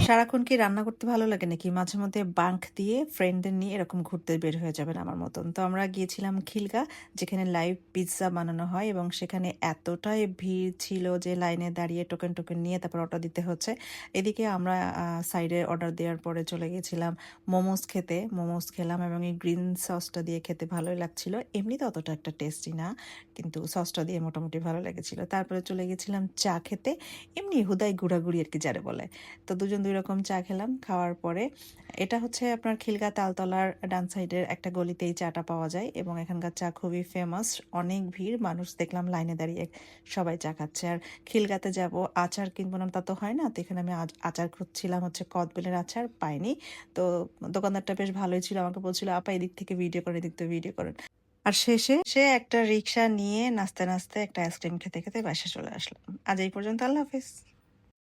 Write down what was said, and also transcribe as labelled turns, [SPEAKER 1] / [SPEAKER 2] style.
[SPEAKER 1] সারাক্ষণ কি রান্না করতে ভালো লাগে নাকি মাঝে মধ্যে বাঙ্ক দিয়ে ফ্রেন্ডদের নিয়ে এরকম ঘুরতে বের হয়ে যাবেন আমার মতন? তো আমরা গিয়েছিলাম খিলগা, যেখানে লাইভ পিৎজা বানানো হয় এবং সেখানে এতটাই ভিড় ছিল যে লাইনে দাঁড়িয়ে টোকেন নিয়ে তারপর অর্ডার দিতে হচ্ছে। এদিকে আমরা সাইডে অর্ডার দেওয়ার পরে চলে গেছিলাম মোমোস খেতে। মোমোস খেলাম এবং এই গ্রিন সসটা দিয়ে খেতে ভালোই লাগছিল। এমনিতে অতটা একটা টেস্টি না, কিন্তু সসটা দিয়ে মোটামুটি ভালো লেগেছিল। তারপরে চলে গেছিলাম চা খেতে, এমনি হুদাই ঘোরাঘুরি আর কি যারে বলে। তো দুজন দুই রকম চা খেলাম। খাওয়ার পরে এটা হচ্ছে আপনার খিলগা তালতলার ডান সাইডের একটা গলিতেই চাটা পাওয়া যায় এবং এখানকার চা খুবই ফেমাস। অনেক ভিড়, মানুষ দেখলাম লাইনে দাঁড়িয়ে সবাই চা খাচ্ছে। আর খিলগাতে যাব, আচার কিনবো না তা তো হয় না। তো এখানে আমি আচার খুঁজছিলাম, হচ্ছে কদবেলের আচার পাইনি। তো দোকানদারটা বেশ ভালোই ছিল, আমাকে বলছিল আপা এদিক থেকে ভিডিও করেন, এদিক থেকে ভিডিও করেন। আর শেষে সে একটা রিক্সা নিয়ে নাচতে নাচতে একটা আইসক্রিম খেতে খেতে বাসা চলে আসলাম। আজ এই পর্যন্ত, আল্লাহ হাফেজ।